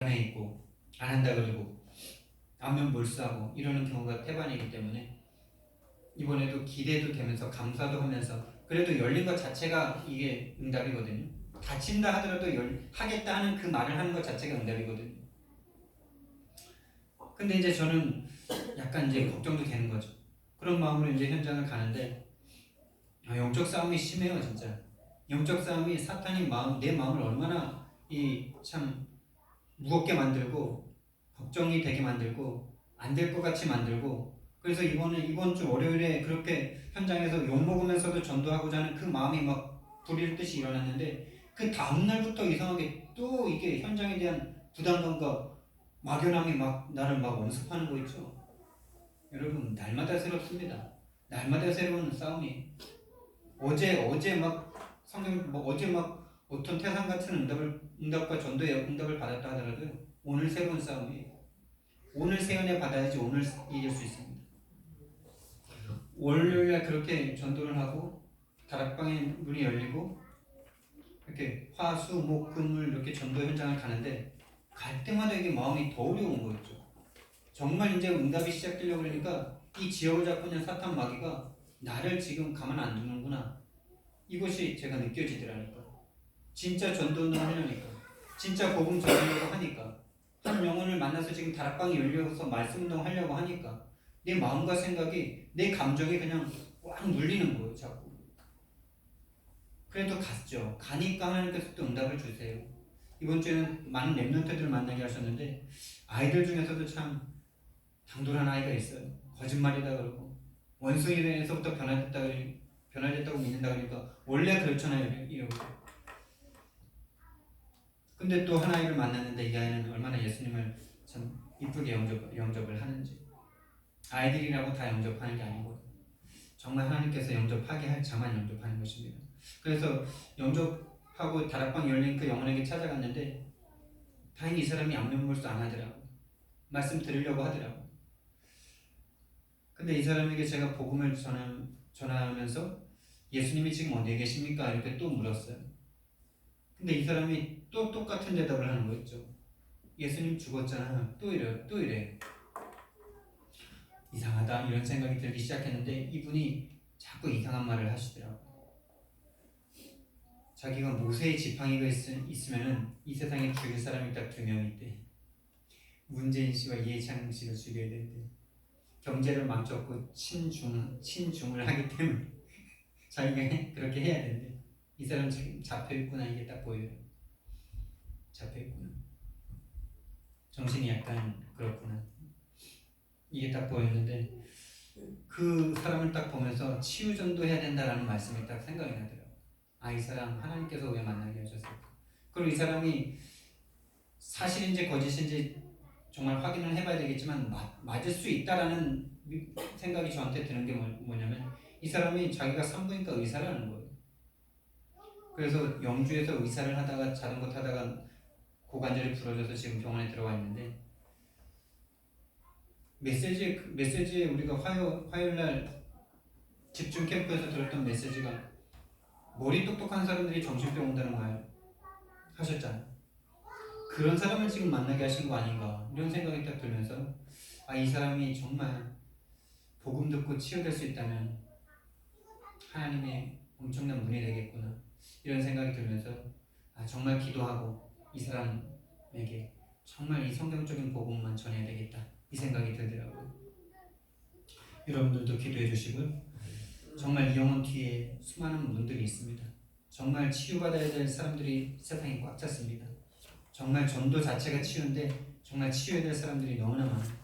안에 있고 안 한다 그러고 안면 몰수하고 이러는 경우가 태반이기 때문에 이번에도 기대도 되면서 감사도 하면서 그래도 열린 것 자체가 이게 응답이거든요. 다친다 하더라도 하겠다 하는 그 말을 하는 것 자체가 응답이거든요. 근데 이제 저는 약간 이제 걱정도 되는 거죠. 그런 마음으로 이제 현장을 가는데 영적 싸움이 심해요, 진짜. 영적 싸움이 사탄이 내 마음을 얼마나 참 무겁게 만들고 걱정이 되게 만들고 안 될 것 같이 만들고 그래서 이번 주 월요일에 그렇게 현장에서 욕 먹으면서도 전도하고자 하는 그 마음이 막 불일 듯이 일어났는데 그 다음날부터 이상하게 또 이게 현장에 대한 부담감과 막연함이 막 나를 막 엄습하는 거 있죠. 여러분 날마다 새롭습니다. 날마다 새로운 싸움이 어제 막 성경 어제 막 어떤 태산 같은 응답과 전도의 응답을 받았다 하더라도 오늘 새로운 싸움이에요. 오늘 세연해 받아야지 오늘 이길 수 있습니다. 월요일에 그렇게 전도를 하고 다락방에 문이 열리고 이렇게 화, 수, 목, 금을 이렇게 전도 현장을 가는데 갈 때마다 이게 마음이 더 어려운 거였죠. 정말 이제 응답이 시작되려고 그러니까 이 지역을 잡고 있는 사탄 마귀가 나를 지금 가만 안 두는구나. 이것이 제가 느껴지더라니까. 진짜 전도는 하려니까. 진짜 복음 전하려고 하니까. 한 영혼을 만나서 지금 다락방이 열려서 말씀 운동 하려고 하니까 내 마음과 생각이 내 감정이 그냥 꽉 눌리는 거예요, 자꾸. 그래도 갔죠. 가니까 하나님께서 또 응답을 주세요. 이번 주에는 많은 랩런트들을 만나게 하셨는데 아이들 중에서도 참 당돌한 아이가 있어요. 거짓말이다 그러고 원숭이에서부터 변화됐다고 믿는다 그러니까 원래 그렇잖아요, 이러고. 근데 또 한 아이를 만났는데 이 아이는 얼마나 예수님을 참 이쁘게 영접을 하는지. 아이들이라고 다 영접하는 게 아니고 정말 하나님께서 영접하게 할 자만 영접하는 것입니다. 그래서 영접하고 다락방 열린 그 영혼에게 찾아갔는데 다행히 이 사람이 안면몰수 안 하더라고. 말씀 드리려고 하더라고. 근데 이 사람에게 제가 복음을 전하면서 예수님이 지금 어디에 계십니까? 이렇게 또 물었어요. 근데 이 사람이 또 똑같은 대답을 하는 거 있죠. 예수님 죽었잖아. 또 이래. 이상하다 이런 생각이 들기 시작했는데 이분이 자꾸 이상한 말을 하시더라고요. 자기가 모세의 지팡이가 있으면은 이 세상에 죽일 사람이 딱 2명 있대. 문재인 씨와 이해창 씨를 죽여야 된대. 경제를 망쳤고 친중을 하기 때문에 자기가 그렇게 해야 된대. 이 사람 지금 잡혀있구나 이게 딱 보여요. 잡혀있구나. 정신이 약간 그렇구나. 이게 딱 보였는데 그 사람을 딱 보면서 치유전도 해야 된다라는 말씀이 딱 생각이 나더라고요. 아, 이 사람 하나님께서 왜 만나게 하셨을까? 그리고 이 사람이 사실인지 거짓인지 정말 확인을 해봐야 되겠지만 맞을 수 있다라는 생각이 저한테 드는 게 뭐냐면 이 사람이 자기가 산부인과 의사라는 거예요. 그래서 영주에서 의사를 하다가 자전거 타다가 고관절이 부러져서 지금 병원에 들어와 있는데 메시지에 우리가 화요일날 집중 캠프에서 들었던 메시지가 머리 똑똑한 사람들이 정신병 온다는 말 하셨잖아요. 그런 사람을 지금 만나게 하신 거 아닌가 이런 생각이 딱 들면서 아, 이 사람이 정말 복음 듣고 치유될 수 있다면 하나님의 엄청난 문이 되겠구나 이런 생각이 들면서 아, 정말 기도하고 이 사람에게 정말 이 성경적인 복음만 전해야 되겠다 이 생각이 들더라고요. 여러분들도 기도해 주시고요. 정말 이 영혼 뒤에 수많은 분들이 있습니다. 정말 치유받아야 될 사람들이 세상에 꽉 찼습니다. 정말 전도 자체가 치유인데 정말 치유해야 될 사람들이 너무나 많아요.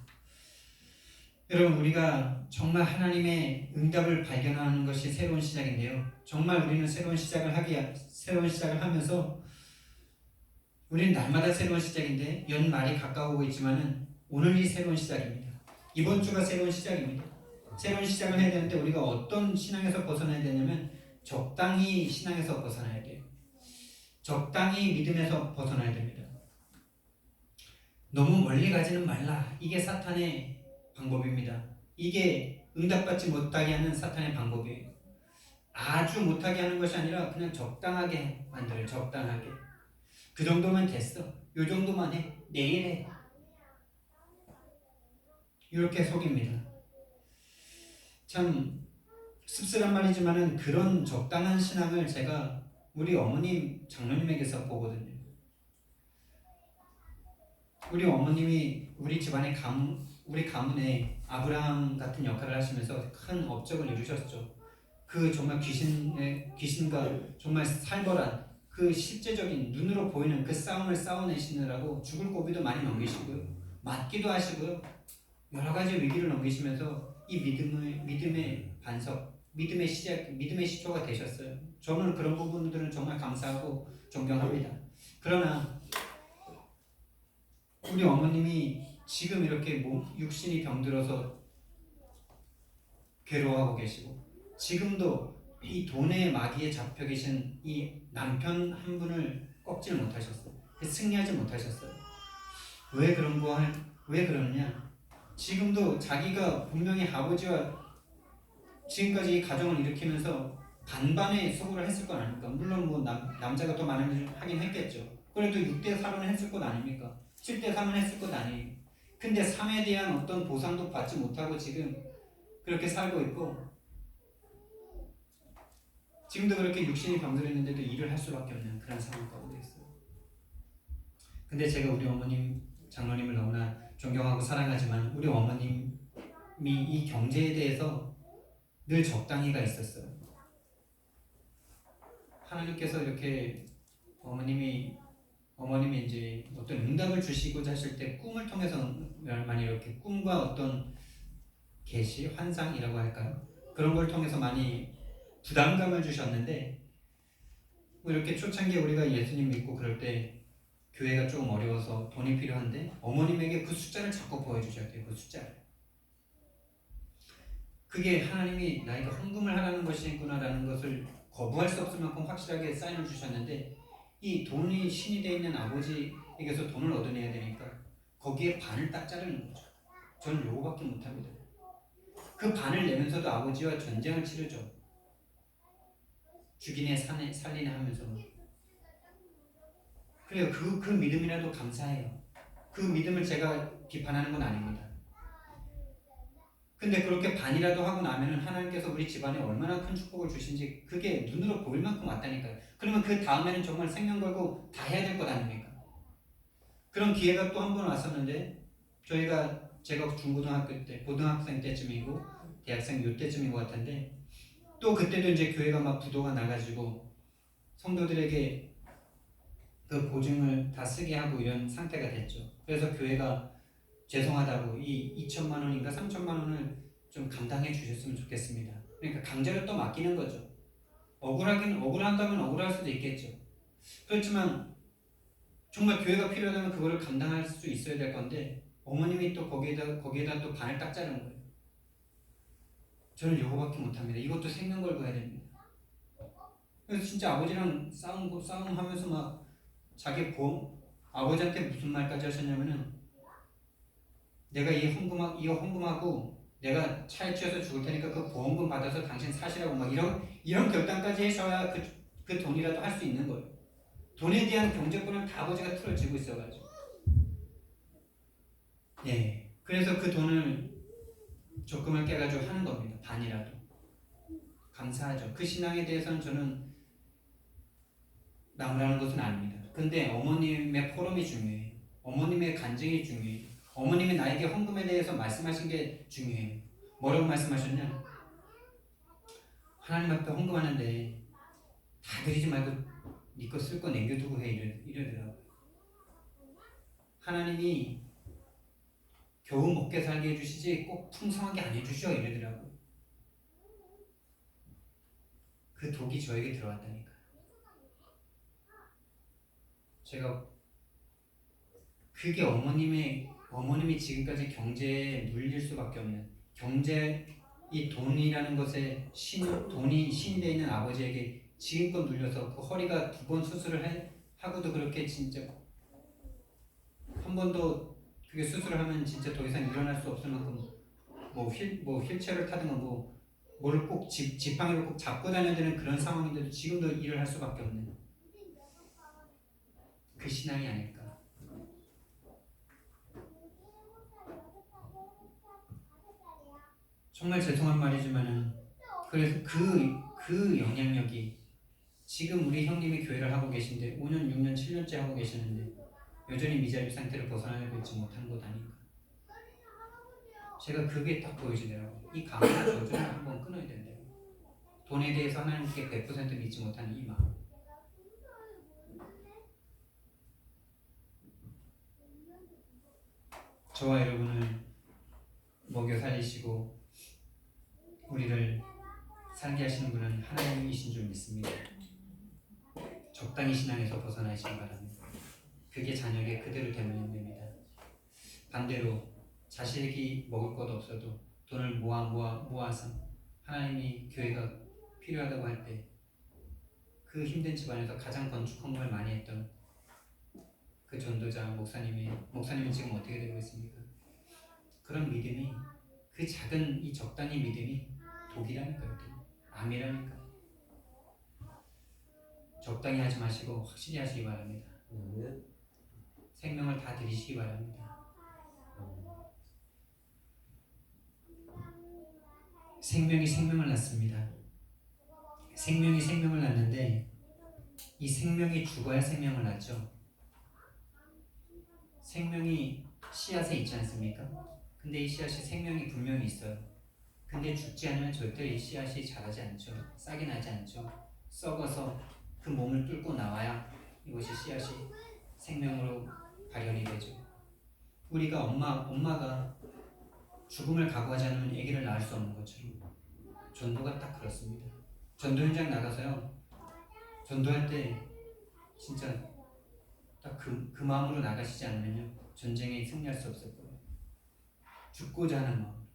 여러분 우리가 정말 하나님의 응답을 발견하는 것이 새로운 시작인데요. 정말 우리는 새로운 시작을 하면서 우리는 날마다 새로운 시작인데 연말이 가까우고 있지만은 오늘이 새로운 시작입니다. 이번 주가 새로운 시작입니다. 새로운 시작을 해야 되는데 우리가 어떤 신앙에서 벗어나야 되냐면 적당히 신앙에서 벗어나야 돼요. 적당히 믿음에서 벗어나야 됩니다. 너무 멀리 가지는 말라. 이게 사탄의 방법입니다. 이게 응답받지 못하게 하는 사탄의 방법이에요. 아주 못하게 하는 것이 아니라 그냥 적당하게 만들어요. 적당하게. 그 정도면 됐어. 요 정도만 해. 내일 해. 이렇게 속입니다. 참 씁쓸한 말이지만은 그런 적당한 신앙을 제가 우리 어머님 장로님에게서 보거든요. 우리 어머님이 우리 집안의 우리 가문에 아브라함 같은 역할을 하시면서 큰 업적을 이루셨죠. 그 정말 귀신과 정말 살벌한 그 실제적인 눈으로 보이는 그 싸움을 싸워내시느라고 죽을 고비도 많이 넘기시고요. 맞기도 하시고요. 여러 가지 위기를 넘기시면서 이 믿음의 반석, 믿음의 시작, 믿음의 시초가 되셨어요. 저는 그런 부분들은 정말 감사하고 존경합니다. 그러나 우리 어머님이 지금 이렇게 육신이 병들어서 괴로워하고 계시고 지금도 이 돈의 마귀에 잡혀 계신 이 남편 한 분을 꺾지를 못하셨어요. 승리하지 못하셨어요. 왜 그러느냐? 지금도 자기가 분명히 아버지와 지금까지 이 가정을 일으키면서 반반의 수고를 했을 건 아닙니까? 물론 뭐 남자가 더 많은 일을 하긴 했겠죠. 그래도 6대4는 했을 것 아닙니까? 7대3은 했을 것 아니에요. 근데 3에 대한 어떤 보상도 받지 못하고 지금 그렇게 살고 있고 지금도 그렇게 육신이 병들었는데도 일을 할 수밖에 없는 그런 상황 가운데 있어요. 근데 제가 우리 어머님 장로님을 너무나 존경하고 사랑하지만 우리 어머님이 이 경제에 대해서 늘 적당히가 있었어요. 하나님께서 이렇게 어머님이 이제 어떤 응답을 주시고자 하실 때 꿈을 통해서 많이 이렇게 꿈과 어떤 계시, 환상이라고 할까요? 그런 걸 통해서 많이 부담감을 주셨는데 뭐 이렇게 초창기에 우리가 예수님 믿고 그럴 때 교회가 조금 어려워서 돈이 필요한데 어머님에게 그 숫자를 자꾸 보여주셨대요. 그 숫자를. 그게 하나님이 나에게 헌금을 하라는 것이구나라는 것을 거부할 수 없을 만큼 확실하게 사인을 주셨는데 이 돈이 신이 되어 있는 아버지에게서 돈을 얻어내야 되니까 거기에 반을 딱 자르는 거죠. 저는 요거밖에 못합니다. 그 반을 내면서도 아버지와 전쟁을 치르죠. 죽이네 살리네 하면서. 그래요. 그 믿음이라도 감사해요. 그 믿음을 제가 비판하는 건 아닙니다. 근데 그렇게 반이라도 하고 나면은 하나님께서 우리 집안에 얼마나 큰 축복을 주신지 그게 눈으로 보일 만큼 왔다니까요. 그러면 그 다음에는 정말 생명 걸고 다 해야 될 것 아닙니까? 그런 기회가 또 한 번 왔었는데 제가 중고등학교 때 고등학생 때쯤이고 대학생 요때쯤인 것 같은데 또 그때도 이제 교회가 막 부도가 나가지고 성도들에게 그 보증을 다 쓰게 하고 이런 상태가 됐죠. 그래서 교회가 죄송하다고 이 2천만 원인가 3천만 원을 좀 감당해 주셨으면 좋겠습니다. 그러니까 강제로 또 맡기는 거죠. 억울한다면 억울할 수도 있겠죠. 그렇지만 정말 교회가 필요하다면 그거를 감당할 수 있어야 될 건데 어머님이 또 거기에다 또 반을 딱 자른 거예요. 저는 요거밖에 못합니다. 이것도 생명 걸고 해야 됩니다. 그래서 진짜 아버지랑 싸움하면서 막 자기 아버지한테 무슨 말까지 하셨냐면은 내가 이거 헌금하고 내가 차에 치여서 죽을 테니까 그 보험금 받아서 당신 사시라고 막 이런 결단까지 하셔야 그 돈이라도 할 수 있는 거예요. 돈에 대한 경제권을 다 아버지가 틀어지고 있어가지고. 네. 그래서 그 돈을 조금을 깨가지고 하는 겁니다. 반이라도. 감사하죠. 그 신앙에 대해서는 저는 나무라는 것은 아닙니다. 근데 어머님의 포럼이 중요해요. 어머님의 간증이 중요해요. 어머님이 나에게 헌금에 대해서 말씀하신 게 중요해요. 뭐라고 말씀하셨냐? 하나님 앞에 헌금하는데 다 드리지 말고 네 거 쓸 거 남겨두고 해 이러더라고요. 하나님이 겨우 먹게 살게 해주시지 꼭 풍성하게 안 해주셔 이러더라고요. 그 독이 저에게 들어왔다니까요. 제가 그게 어머님이 지금까지 경제에 눌릴 수밖에 없는 이 돈이라는 것에 돈이 신이 되어 있는 아버지에게 지금껏 눌려서 그 허리가 2번 수술을 하고도 그렇게 진짜 한 번도 그게 수술을 하면 진짜 더 이상 일어날 수 없을 만큼 뭐 휠체어를 타든가 뭐를 꼭 지팡이를 꼭 잡고 다녀야 되는 그런 상황인데도 지금도 일을 할 수밖에 없는 그 신앙이 아닐까. 정말 죄송한 말이지만은 그래서 그 영향력이 지금 우리 형님이 교회를 하고 계신데 5년, 6년, 7년째 하고 계시는데 여전히 미자립 상태를 벗어나고 있지 못한 것 아닌가. 제가 그게 딱 보여지더라고요. 이 강한 저주를 한번 끊어야 된대요. 돈에 대해서 하나님께 100% 믿지 못하는 이 마음. 저와 여러분을 먹여 살리시고 우리를 살게 하시는 분은 하나님이신 줄 믿습니다. 적당히 신앙에서 벗어나시기 바랍니다. 그게 자녀에게 그대로 되면 됩니다. 반대로 자식이 먹을 것 없어도 돈을 모아서 하나님이 교회가 필요하다고 할 때 그 힘든 집안에서 가장 건축 헌금을 많이 했던 그 전도자 목사님은 지금 어떻게 되고 있습니까? 그런 믿음이, 그 작은 이 적당히 믿음이 독이라니까요. 암이라니까. 적당히 하지 마시고 확실히 하시기 바랍니다. 생명을 다 드리시기 바랍니다. 생명이 생명을 낳습니다. 생명이 생명을 낳는데 이 생명이 죽어야 생명을 낳죠. 생명이 씨앗에 있지 않습니까? 근데 이 씨앗이 생명이 분명히 있어요. 근데 죽지 않으면 절대 이 씨앗이 자라지 않죠. 싹이 나지 않죠. 썩어서 그 몸을 뚫고 나와야 이것이 씨앗이 생명으로 발현이 되죠. 우리가 엄마가 죽음을 각오하지 않으면 아기를 낳을 수 없는 것처럼 전도가 딱 그렇습니다. 전도 현장 나가서요. 전도할 때 진짜 딱 그 마음으로 나가시지 않으면요. 전쟁에 승리할 수 없을 거예요. 죽고자 하는 마음.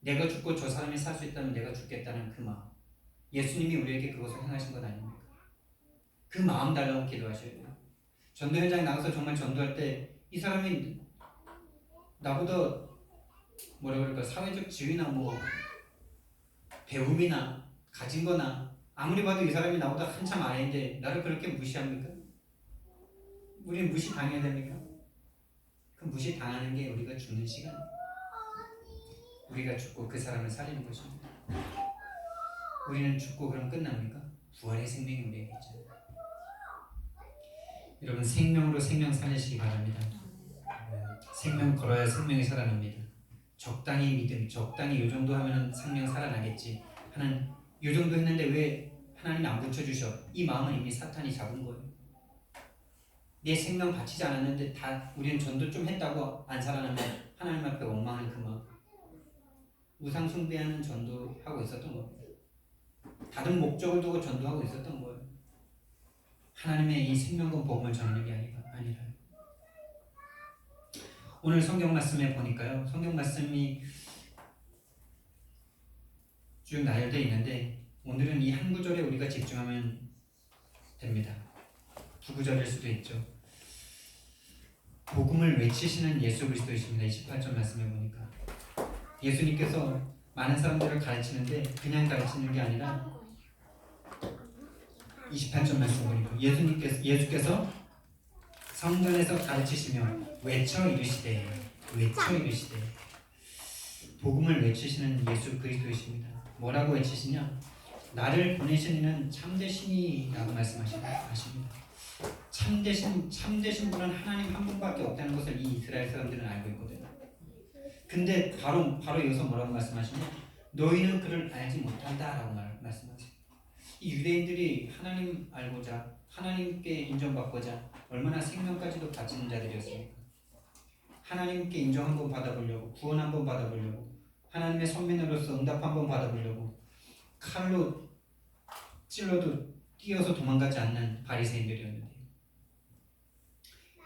내가 죽고 저 사람이 살 수 있다면 내가 죽겠다는 그 마음. 예수님이 우리에게 그것을 행하신 것 아닙니까? 그 마음 달라고 기도하셔야 돼요. 전도 현장에 나가서 정말 전도할 때 이 사람이 나보다 뭐라 그럴까 사회적 지위나 뭐 배움이나 가진 거나 아무리 봐도 이 사람이 나보다 한참 아래인데 나를 그렇게 무시합니까? 우리는 무시당해야 됩니까? 그 무시당하는 게 우리가 죽는 시간, 우리가 죽고 그 사람을 살리는 것입니다. 우리는 죽고 그럼 끝납니까? 부활의 생명이 우리에게 있잖아요. 여러분 생명으로 생명 살리시기 바랍니다. 생명 걸어야 생명이 살아납니다. 적당히 믿음, 적당히 이 정도 하면 생명 살아나겠지 하는 이 정도 했는데 왜 하나님이 안 붙여주셔? 이 마음은 이미 사탄이 잡은 거예요. 내 생명 바치지 않았는데 다 우리는 전도 좀 했다고 안 살아나면 하나님 앞에 원망하는 그 마음. 우상 숭배하는 전도하고 있었던 겁니다. 다른 목적을 두고 전도하고 있었던 거예요. 하나님의 이 생명과 복음을 전하는 게 아니라. 오늘 성경 말씀에 보니까요. 성경 말씀이 쭉 나열되어 있는데 오늘은 이 한 구절에 우리가 집중하면 됩니다. 두 구절일 수도 있죠. 복음을 외치시는 예수 그리스도이십니다. 28절 말씀에 보니까 예수님께서 많은 사람들을 가르치는데 그냥 가르치는 게 아니라 28절 말씀 보니까 예수께서 성전에서 가르치시며 외쳐 이르시되 복음을 외치시는 예수 그리스도이십니다. 뭐라고 외치시냐? 나를 보내신 이는 참되시니라고 말씀하십니다. 참되신 분은 하나님 한 분밖에 없다는 것을 이 이스라엘 사람들은 알고 있거든요. 근데 바로 여기서 뭐라고 말씀하시냐? 너희는 그를 알지 못한다라고 말씀하세요. 이 유대인들이 하나님 알고자 하나님께 인정받고자 얼마나 생명까지도 바치는 자들이었습니까? 하나님께 인정 한번 받아보려고, 구원 한번 받아보려고, 하나님의 선민으로서 응답 한번 받아보려고 칼로 찔러도 뛰어서 도망가지 않는 바리새인들이었는데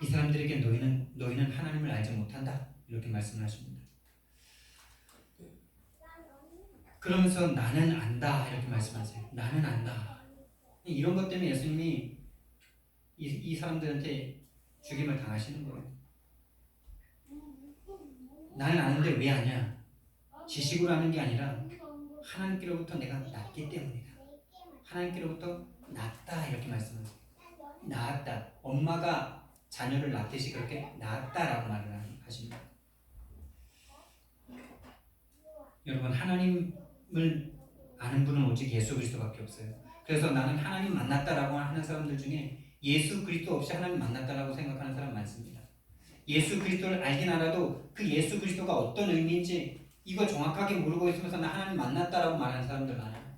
이 사람들에게 너희는 하나님을 알지 못한다 이렇게 말씀을 하십니다. 그러면서 나는 안다 이렇게 말씀하세요. 나는 안다. 이런 것 때문에 예수님이 이 사람들한테 죽임을 당하시는 거예요. 나는 아는데 왜 아냐? 지식으로 아는 게 아니라 하나님께로부터 내가 낳기 때문이다. 하나님께로부터 낳았다 이렇게 말씀하세요. 낳았다. 엄마가 자녀를 낳듯이 그렇게 낳았다라고 말을 하십니다. 여러분, 하나님을 아는 분은 오직 예수 그리스도밖에 없어요. 그래서 나는 하나님 만났다라고 하는 사람들 중에 예수 그리스도 없이 하나님 만났다라고 생각하는 사람 많습니다. 예수 그리스도를 알긴 알아도 그 예수 그리스도가 어떤 의미인지 이거 정확하게 모르고 있으면서 나 하나님 만났다라고 말하는 사람들 많아요.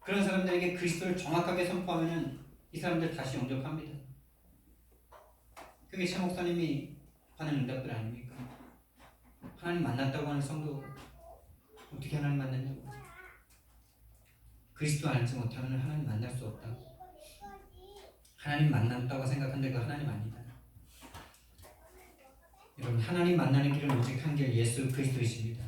그런 사람들에게 그리스도를 정확하게 선포하면은 이 사람들 다시 영접합니다. 그게 최 목사님이 하는 응답들 아닙니까? 하나님 만났다고 하는 성도 어떻게 하나님 만났냐고. 그리스도 알지 못하면 하나님 만날 수 없다. 하나님 만났다고 생각하는데 그 하나님 아니다. 여러분, 하나님 만나는 길은 오직 한 길, 예수 그리스도이십니다.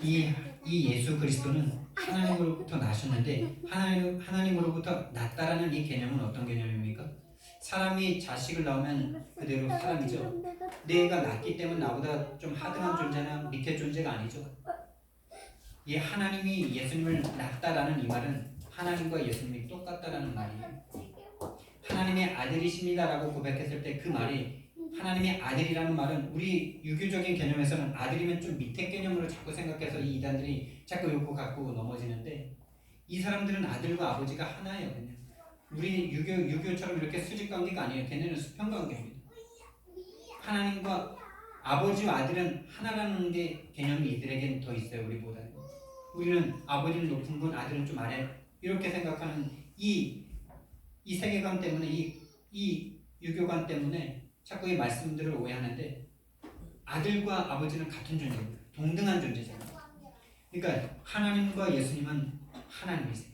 이 예수 그리스도는 하나님으로부터 나셨는데 하나님으로부터 났다라는 이 개념은 어떤 개념입니까? 사람이 자식을 낳으면 그대로 사람이죠. 내가 낳기 때문에 나보다 좀 하등한 존재나 밑에 존재가 아니죠. 이 하나님이 예수님을 낳았다라는 이 말은 하나님과 예수님이 똑같다라는 말이에요. 하나님의 아들이십니다라고 고백했을 때 그 말이, 하나님의 아들이라는 말은 우리 유교적인 개념에서는 아들이면 좀 밑에 개념으로 자꾸 생각해서 이 이단들이 자꾸 요거 갖고 넘어지는데, 이 사람들은 아들과 아버지가 하나예요. 그냥 우리 유교처럼 이렇게 수직 관계가 아니에요. 걔네는 수평 관계입니다. 하나님과 아버지와 아들은 하나라는 게 개념이 이들에게는 더 있어요. 우리보다는. 우리는 아버지는 높은 분, 아들은 좀 아래, 이렇게 생각하는 이 세계관 때문에, 이 유교관 때문에 자꾸 이 말씀들을 오해하는데, 아들과 아버지는 같은 존재입니다. 동등한 존재잖아요. 그러니까 하나님과 예수님은 하나님이세요.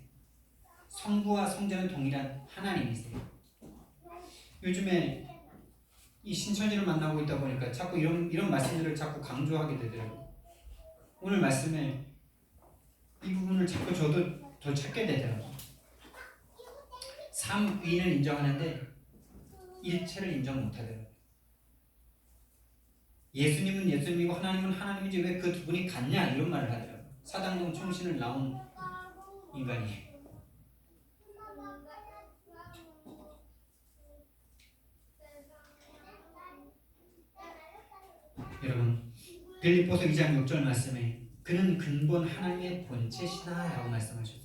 성부와 성자는 동일한 하나님이세요. 요즘에 이 신천지를 만나고 있다 보니까 자꾸 이런 말씀들을 자꾸 강조하게 되더라고요. 오늘 말씀에 이 부분을 자꾸 저도 더 찾게 되더라고요. 삼위를 인정하는데 일체를 인정 못하더라고요. 예수님은 예수님이고 하나님은 하나님이지 왜 그 두 분이 같냐, 이런 말을 하더라고요. 사당동 총신을 나온 인간이. 여러분, 빌립보서 2장 6절 말씀에 그는 근본 하나님의 본체시다 라고 말씀하셨어요.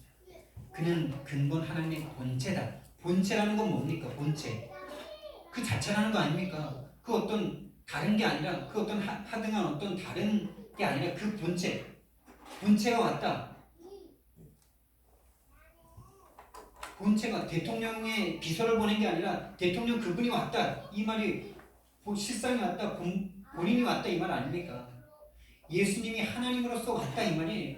그는 근본 하나님의 본체다. 본체라는 건 뭡니까? 본체. 그 자체라는 거 아닙니까? 그 어떤 다른 게 아니라, 그 어떤 하등한 어떤 다른 게 아니라 그 본체. 본체가 왔다. 본체가 대통령의 비서를 보낸 게 아니라 대통령 그분이 왔다. 이 말이 실상이 왔다. 본인이 왔다. 이 말 아닙니까? 예수님이 하나님으로서 왔다. 이 말이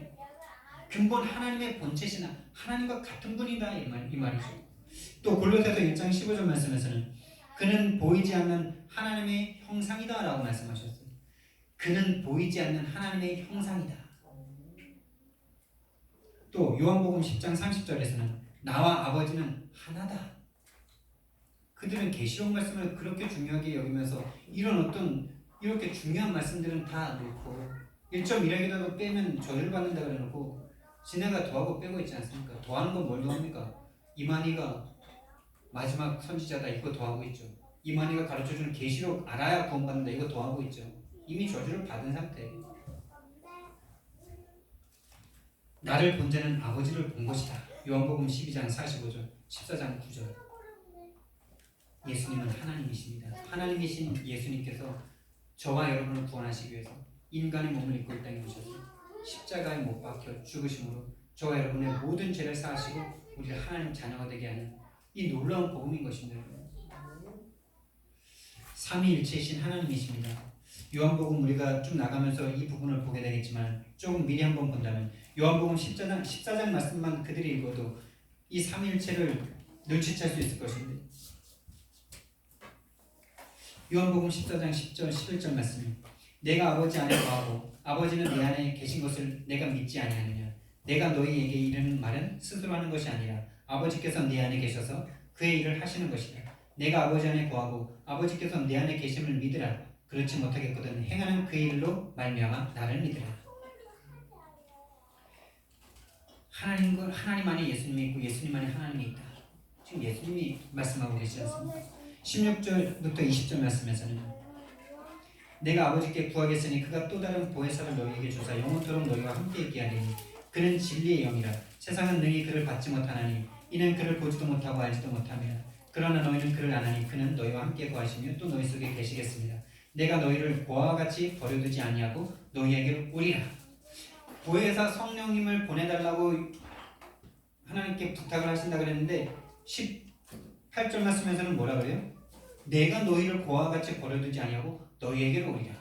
근본 하나님의 본체시나 하나님과 같은 분이다. 이 말이죠. 또 골로새서 1장 15절 말씀에서는 그는 보이지 않는 하나님의 형상이다 라고 말씀하셨어요. 그는 보이지 않는 하나님의 형상이다. 또 요한복음 10장 30절에서는 나와 아버지는 하나다. 그들은 계시록 말씀을 그렇게 중요하게 여기면서 이런 어떤 이렇게 중요한 말씀들은 다 놓고 1.1핵이라도 빼면 저주를 받는다 그래놓고 지네가 더하고 빼고 있지 않습니까? 더하는 건 뭘 더합니까? 이만희가 마지막 선지자다, 이거 더하고 있죠. 이만희가 가르쳐주는 계시록 알아야 구원받는다, 이거 더하고 있죠. 이미 저주를 받은 상태예요. 나를 본 자는 아버지를 본 것이다. 요한복음 12장 45절 14장 9절. 예수님은 하나님이십니다. 하나님이신 예수님께서 저와 여러분을 구원하시기 위해서 인간의 몸을 입고 이 땅에 오셔서 십자가에 못 박혀 죽으심으로 저와 여러분의 모든 죄를 사하시고 우리를 하나님 자녀가 되게 하는 이 놀라운 복음인 것입니다. 삼위일체이신 하나님이십니다. 요한복음 우리가 쭉 나가면서 이 부분을 보게 되겠지만 조금 미리 한번 본다면 요한복음 14장 말씀만 그들이 읽어도 이 삼위일체를 눈치챌 수 있을 것인데, 요한복음 14장 10절 11절 말씀이 내가 아버지 안에 거하고 아버지는 내 안에 계신 것을 내가 믿지 아니하느냐. 내가 너희에게 이르는 말은 스스로 하는 것이 아니라 아버지께서 내 안에 계셔서 그의 일을 하시는 것이다. 내가 아버지 안에 거하고 아버지께서 내 안에 계심을 믿으라. 그렇지 못하겠거든 행하는 그 일로 말미암아 나를 믿으라. 하나님 안에 예수님이 있고 예수님 안에 하나님이 있다. 지금 예수님이 말씀하고 계시지 않습니까? 16절부터 20절 말씀에서는 내가 아버지께 구하겠으니 그가 또 다른 보혜사를 너희에게 주사 영원토록 너희와 함께 있게 하리니 그는 진리의 영이라. 세상은 능히 그를 받지 못하나니 이는 그를 보지도 못하고 알지도 못함이라. 그러나 너희는 그를 아나니 그는 너희와 함께 거하시며 또 너희 속에 계시겠습니다. 내가 너희를 고아와 같이 버려두지 아니하고 너희에게 오리라. 보혜사 성령님을 보내달라고 하나님께 부탁을 하신다 그랬는데 18절 말씀에서는 뭐라 그래요? 내가 너희를 고아와 같이 버려두지 아니하고 너희에게로 오리라.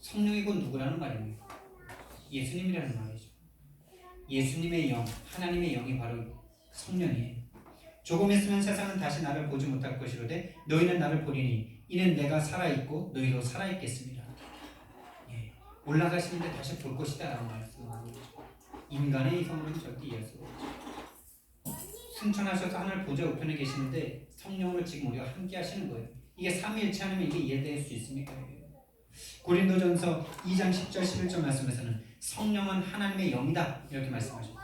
성령이 곧 누구라는 말입니까? 예수님이라는 말이죠. 예수님의 영, 하나님의 영이 바로 성령이에요. 조금 있으면 세상은 다시 나를 보지 못할 것이로되 너희는 나를 보리니 이는 내가 살아있고 너희도 살아있겠습니다. 예. 올라가시는데 다시 볼 것이다 라는 말씀하는 거죠. 인간의 이성으로는 절대 이해할 수가 없죠. 승천하셔서 하늘 보좌 우편에 계시는데 성령으로 지금 우리가 함께 하시는 거예요. 이게 삼위일체 하면 이게 이해될 수 있습니까? 고린도전서 2장 10절 11절 말씀에서는 성령은 하나님의 영이다 이렇게 말씀하셨습니다.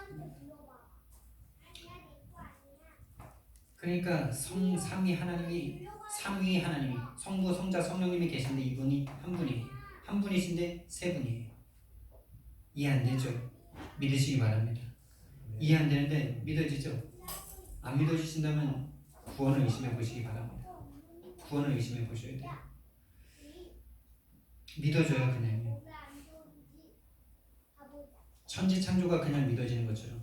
그러니까 삼위 하나님이 성부, 성자, 성령님이 계신데 이분이 한 분이신데 세 분이에요. 이해 안 되죠? 믿으시기 바랍니다. 이해 안 되는데 믿어지죠? 안 믿어지신다면 구원을 의심해 보시기 바랍니다. 구원을 의심해 보셔야 돼요. 믿어져요 그냥요. 천지창조가 그냥 믿어지는 것처럼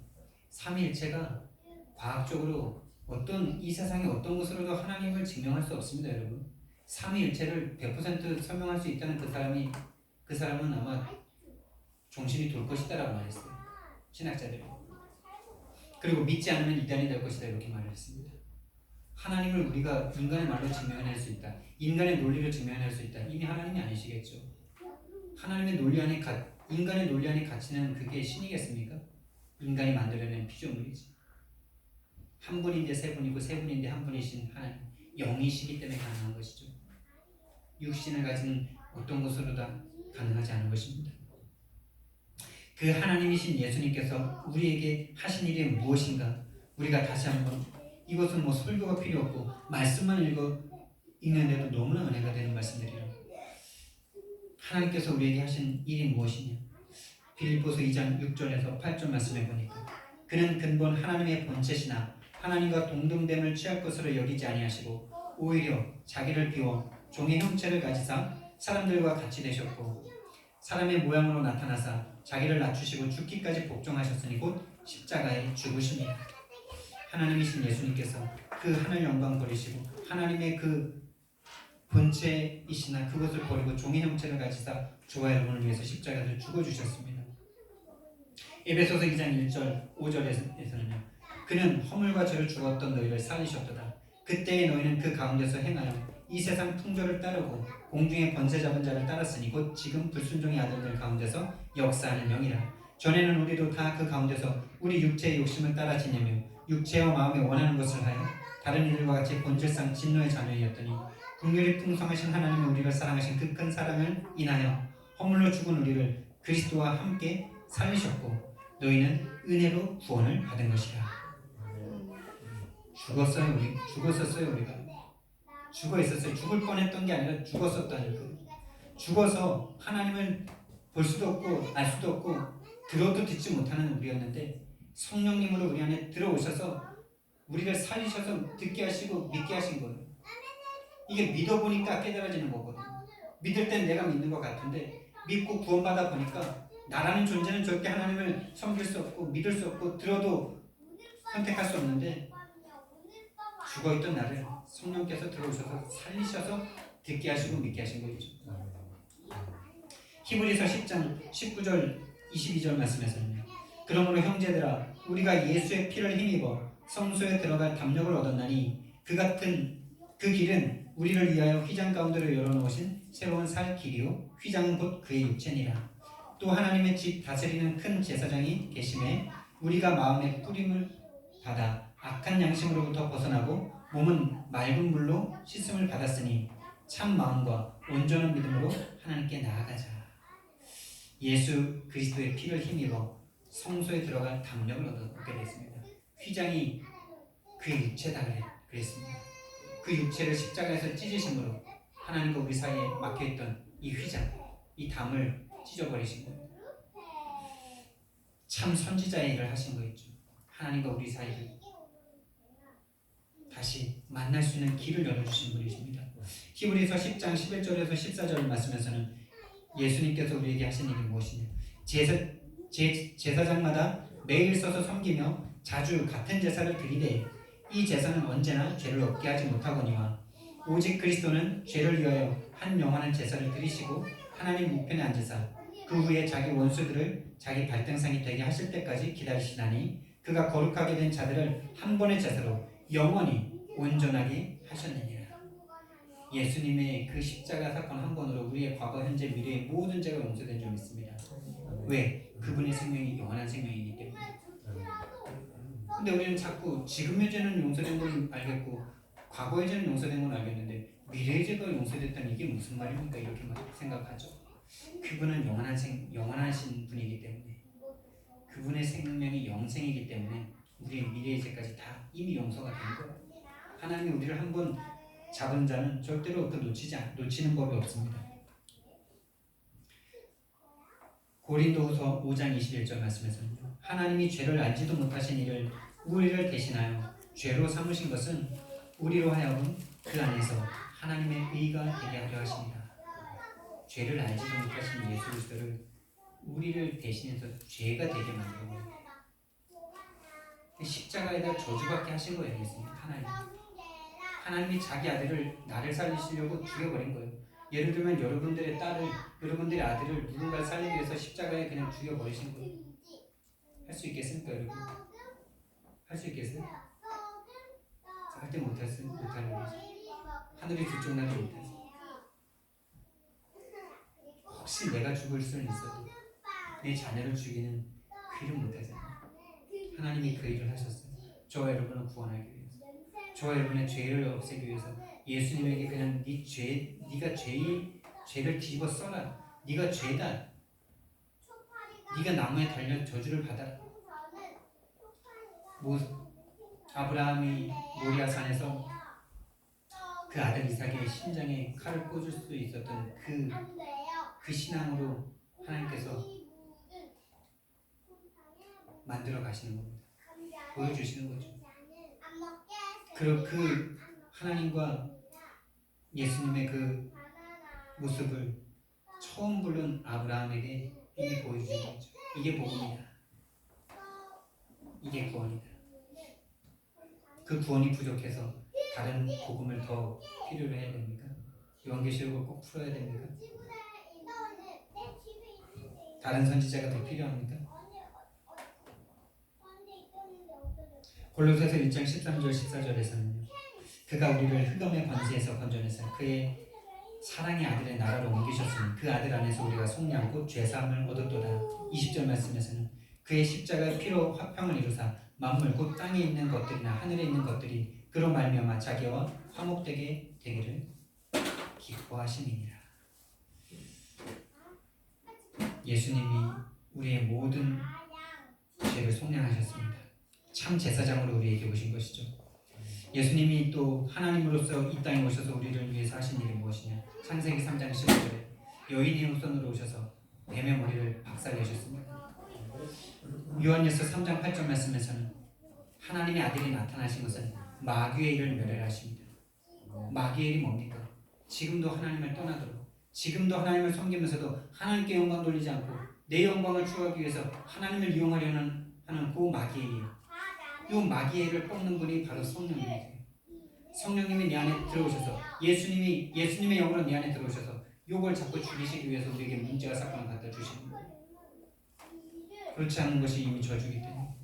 삼위일체가 과학적으로 이 세상의 어떤 것으로도 하나님을 증명할 수 없습니다, 여러분. 삼위일체를 100% 설명할 수 있다는 그 사람은 아마 정신이 돌 것이다라고 말했어요. 신학자들이. 그리고 믿지 않으면 이단이 될 것이다 이렇게 말을 했습니다. 하나님을 우리가 인간의 말로 증명해낼 수 있다. 인간의 논리로 증명해낼 수 있다. 이미 하나님이 아니시겠죠. 하나님의 논리 안에 인간의 논리 안에 갇히는 그게 신이겠습니까? 인간이 만들어낸 피조물이지. 한 분인데 세 분이고 세 분인데 한 분이신 하나님, 영이시기 때문에 가능한 것이죠. 육신을 가진 어떤 것으로 다 가능하지 않은 것입니다. 그 하나님이신 예수님께서 우리에게 하신 일이 무엇인가? 우리가 다시 한번 이것은 설교가 필요 없고 말씀만 읽는데도 너무나 은혜가 되는 말씀들이라. 하나님께서 우리에게 하신 일이 무엇이냐? 빌립보서 2장 6절에서 8절 말씀해 보니까 그는 근본 하나님의 본체시나 하나님과 동등됨을 취할 것으로 여기지 아니하시고 오히려 자기를 비워 종의 형체를 가지사 사람들과 같이 되셨고 사람의 모양으로 나타나사 자기를 낮추시고 죽기까지 복종하셨으니 곧 십자가에 죽으십니다. 하나님이신 예수님께서 그 하늘 영광 버리시고 하나님의 그 본체이시나 그것을 버리고 종의 형체를 가지사 저와 여러분을 위해서 십자가에서 죽어주셨습니다. 에베소서 2장 1절 5절에서는요. 그는 허물과 죄를 죽었던 너희를 살리셨도다. 그때에 너희는 그 가운데서 행하여 이 세상 풍조를 따르고 공중의 권세 잡은 자를 따랐으니 곧 지금 불순종의 아들들 가운데서 역사하는 영이라. 전에는 우리도 다 그 가운데서 우리 육체의 욕심을 따라 지내며 육체와 마음에 원하는 것을 하여 다른 이들과 같이 본질상 진노의 자녀이었더니 긍휼이 풍성하신 하나님이 우리를 사랑하신 그 큰 사랑을 인하여 허물로 죽은 우리를 그리스도와 함께 살리셨고 너희는 은혜로 구원을 받은 것이라. 죽었었어요 우리가. 죽어 있었어요. 죽을 뻔했던 게 아니라 죽었었다는 거. 죽어서 하나님을 볼 수도 없고 알 수도 없고 들어도 듣지 못하는 우리였는데 성령님으로 우리 안에 들어오셔서 우리를 살리셔서 듣게 하시고 믿게 하신 거예요. 이게 믿어보니까 깨달아지는 거거든요. 믿을 땐 내가 믿는 것 같은데 믿고 구원받아 보니까 나라는 존재는 절대 하나님을 섬길 수 없고 믿을 수 없고 들어도 선택할 수 없는데 죽어있던 나를 성령께서 들어오셔서 살리셔서 듣게 하시고 믿게 하신 거죠. 히브리서 10장 19절 22절 말씀에서는요. 그러므로 형제들아 우리가 예수의 피를 힘입어 성소에 들어갈 담력을 얻었나니 그 길은 우리를 위하여 휘장 가운데로 열어놓으신 새로운 살 길이요 휘장은 곧 그의 육체니라. 또 하나님의 집 다스리는 큰 제사장이 계심에 우리가 마음의 뿌림을 받아 악한 양심으로부터 벗어나고 몸은 맑은 물로 씻음을 받았으니 참 마음과 온전한 믿음으로 하나님께 나아가자. 예수 그리스도의 피를 힘입어 성소에 들어갈 담력을 얻게 됐습니다. 휘장이 그의 육체다 그랬습니다. 그 육체를 십자가에서 찢으심으로 하나님과 우리 사이에 막혀있던 이 휘장, 이 담을 찢어버리신 거예요. 참 선지자의 일을 하신 거 있죠. 하나님과 우리 사이를 다시 만날 수 있는 길을 열어주신 분이십니다. 히브리서 10장 11절에서 14절 말씀에서는 예수님께서 우리에게 하신 일이 무엇이냐, 제사장마다 매일 서서 섬기며 자주 같은 제사를 드리되 이 제사는 언제나 죄를 없게 하지 못하거니와 오직 그리스도는 죄를 위하여 한 영원한 제사를 드리시고 하나님 우편에 앉으사 그 후에 자기 원수들을 자기 발등상이 되게 하실 때까지 기다리시나니 그가 거룩하게 된 자들을 한 번의 제사로 영원히 온전하게 하셨느니라. 예수님의 그 십자가 사건 한 번으로 우리의 과거, 현재, 미래의 모든 죄가 용서된 줄 믿습니다. 왜? 그분의 생명이 영원한 생명이기 때문에. 근데 우리는 자꾸 지금의 죄는 용서된 걸 알겠고 과거의 죄는 용서된 건 알겠는데 미래의 죄가 용서됐다니 이게 무슨 말입니까? 이렇게 생각하죠. 그분은 영원하신 분이기 때문에, 그분의 생명이 영생이기 때문에 우리의 미래의 죄까지 다 이미 용서가 된 거예요. 하나님이 우리를 한번 잡은 자는 절대로 놓치는 법이 없습니다. 고린도후서 5장 21절 말씀에서는 하나님이 죄를 알지도 못하신 이를 우리를 대신하여 죄로 삼으신 것은 우리로 하여금 그 안에서 하나님의 의가 되게 하려 하십니다. 죄를 알지도 못하신 예수 그리스도를 우리를 대신해서 죄가 되게 만든 거예요. 십자가에다 저주받게 하신 거예요. 예수님 하나님이 자기 아들을 나를 살리시려고 죽여버린 거예요. 예를 들면 여러분들의 딸을, 여러분들의 아들을 누군가를 살리기 위해서 십자가에 그냥 죽여버리신 거예요. 할 수 있겠습니까, 여러분? 할 수 있겠어요? 절대 못할 일이죠. 하늘이 들쭉나도 못하죠. 혹시 내가 죽을 수는 있어도 내 자녀를 죽이는 그 일은 못하잖아요. 하나님이 그 일을 하셨어요. 저와 여러분을 구원하기 위해서, 저와 여러분의 죄를 없애기 위해서 예수님에게 그냥 네가 죄를 뒤집어 써라. 네가 죄다. 네가 나무에 달려 저주를 받아라. 아브라함이 모리아산에서 그 아들 이삭의 심장에 칼을 꽂을 수 있었던 그 신앙으로 하나님께서 만들어 가시는 겁니다. 보여주시는 거죠. 그리고 그 하나님과 예수님의 그 모습을 처음 부른 아브라함에게 이미 보여주신 거죠. 이게 복음이다. 이게 구원이다. 그 구원이 부족해서 다른 복음을 더 필요로 해야 됩니까? 요한계시록을 꼭 풀어야 됩니까? 다른 선지자가 더 필요합니까? 골로새서 1장 13절 14절에서는요. 그가 우리를 흑암의 권세에서 건져내사 그의 사랑의 아들의 나라로 옮기셨으니 그 아들 안에서 우리가 속량 곧 죄사함을 얻었도다. 20절 말씀에서는 그의 십자가의 피로 화평을 이루사 만물 곧 땅에 있는 것들이나 하늘에 있는 것들이 그로 말미암아 자기와 화목되게 되기를 기뻐하심이니라. 예수님이 우리의 모든 죄를 속량하셨습니다. 참 제사장으로 우리에게 오신 것이죠. 예수님이 또 하나님으로서 이 땅에 오셔서 우리를 위해서 하신 일이 무엇이냐? 창세기 3장 15절에 여인의 후손으로 오셔서 뱀의 머리를 박살내셨습니다. 요한일서 3장 8절 말씀에서는 하나님의 아들이 나타나신 것은 마귀의 일을 멸하십니다. 마귀의 일이 뭡니까? 지금도 하나님을 떠나도록, 지금도 하나님을 섬기면서도 하나님께 영광 돌리지 않고 내 영광을 추구하기 위해서 하나님을 이용하려는 하는 그 마귀의 일, 이 마귀의 일을 뽑는 분이 바로 성령님이세요. 성령님이 내 안에 들어오셔서 예수님의 영으로 내 안에 들어오셔서 욕을 자꾸 죽이시기 위해서 우리에게 문제와 사건을 갖다 주시는 거예요. 그렇지 않은 것이 이미 저주기 때문에.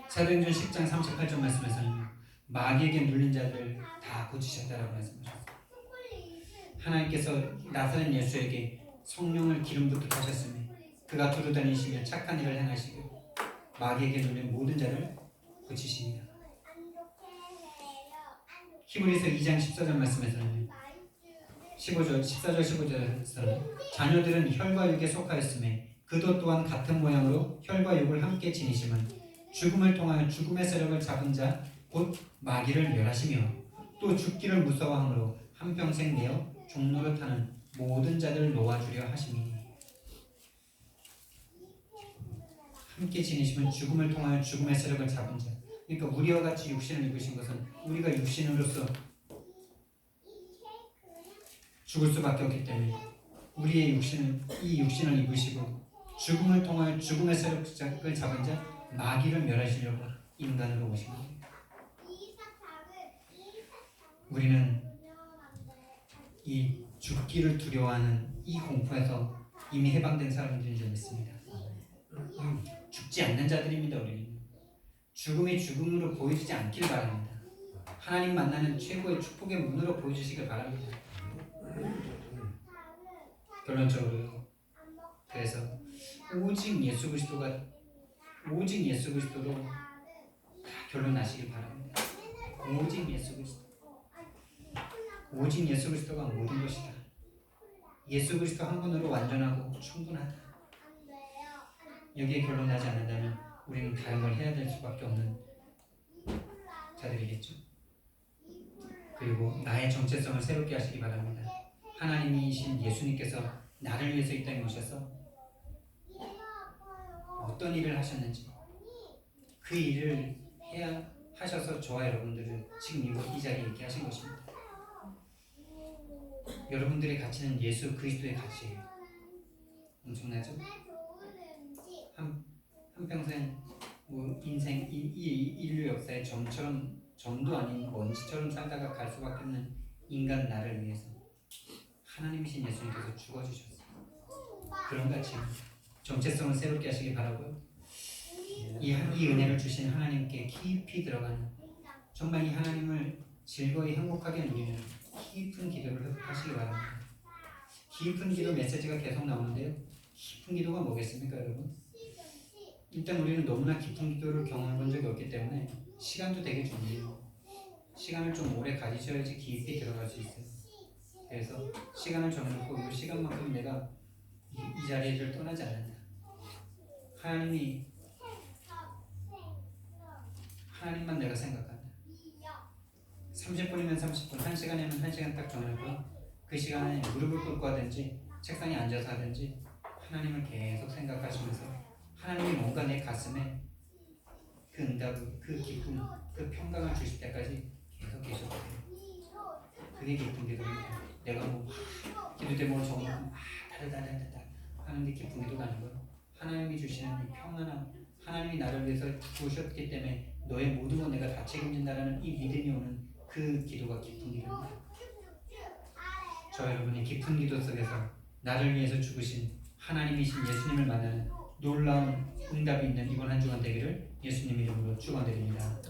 사도행전 10장 38절 말씀에서는 마귀에게 눌린 자들 다 고치셨다라고 말씀하셨어요. 하나님께서 나사렛 예수에게 성령을 기름 붓듯 하셨으니 그가 두루다니시며 착한 일을 행하시고 마귀에게 눌린 모든 자를 고치십니다. 히브리서 2장 14절 말씀에서는 14절 15절에서는 자녀들은 혈과 육에 속하였음에 그도 또한 같은 모양으로 혈과 육을 함께 지니심은 죽음을 통하여 죽음의 세력을 잡은 자 곧 마귀를 멸하시며 또 죽기를 무서워함으로 한평생 내어 종로를 타는 모든 자들을 놓아주려 하심이니 함께 지니시면 죽음을 통하여 죽음의 세력을 잡은 자. 그러니까 우리와 같이 육신을 입으신 것은 우리가 육신으로서 죽을 수밖에 없기 때문에 우리의 이 육신을 입으시고 죽음을 통하여 죽음의 세력을 잡은 자 마귀를 멸하시려고 인간으로 오신 겁니다. 우리는 이 죽기를 두려워하는 이 공포에서 이미 해방된 사람들인 줄 믿습니다. 죽지 않는 자들입니다. 우리는 죽음이 죽음으로 보이지 않길 바랍니다. 하나님 만나는 최고의 축복의 문으로 보여주시길 바랍니다. 결론적으로 그래서 오직 예수 그리스도로 다 결론 나시길 바랍니다. 오직 예수 그리스도가 모든 것이다. 예수 그리스도 한 분으로 완전하고 충분하다. 여기에 결론 나지 않는다면 우리는 다른 걸 해야 될 수밖에 없는 자들이겠죠. 그리고 나의 정체성을 새롭게 하시기 바랍니다. 하나님이신 예수님께서 나를 위해서 이 땅에 오셔서 어떤 일을 하셨는지 그 일을 해야 하셔서 저와 여러분들을 지금 이 자리에 있게 하신 것입니다. 여러분들의 가치는 예수 그리스도의 가치예요. 엄청나죠? 한평생 인생 이 인류 역사의 점도 아닌 먼지처럼 살다가 갈 수밖에 없는 인간 나를 위해서 하나님이신 예수님께서 죽어주셨어요. 그런 가치 정체성을 새롭게 하시기 바라고요. 이 은혜를 주신 하나님께 깊이 들어가는 정말 이 하나님을 즐거이 행복하게 누리는 깊은 기도를 하시기 바랍니다. 깊은 기도 메시지가 계속 나오는데요. 깊은 기도가 뭐겠습니까, 여러분? 일단 우리는 너무나 깊은 기도를 경험해 본 적이 없기 때문에 시간도 되게 중요해요. 시간을 좀 오래 가지셔야지 깊이 들어갈 수 있어요. 그래서 시간을 정해놓고 이 시간만큼 내가 이 자리를 떠나지 않는다. 하나님만 내가 생각한다. 30분이면 30분, 1시간이면 1시간 딱 정해놓고 그 시간에 무릎을 꿇고 하든지 책상에 앉아서 하든지 하나님을 계속 생각하시면서 하나님이 뭔가 내 가슴에 그 응답을, 그 기쁨, 그 평강을 주실 때까지 계속 계속해요. 그게 기쁜 기도입니다. 내가 기도 제목을 적어놓고 다르다다다다 하는 게 기쁜 기도가 아니고요. 하나님이 주시는 이 평안함, 하나님이 나를 위해서 죽으셨기 때문에 너의 모든 건 내가 다 책임진다라는 이 믿음이 오는 그 기도가 기쁜 기도입니다. 저 여러분이 깊은 기도 속에서 나를 위해서 죽으신 하나님이신 예수님을 만나는 놀라운 응답이 있는 이번 한 주간 되기를 예수님 이름으로 축원드립니다.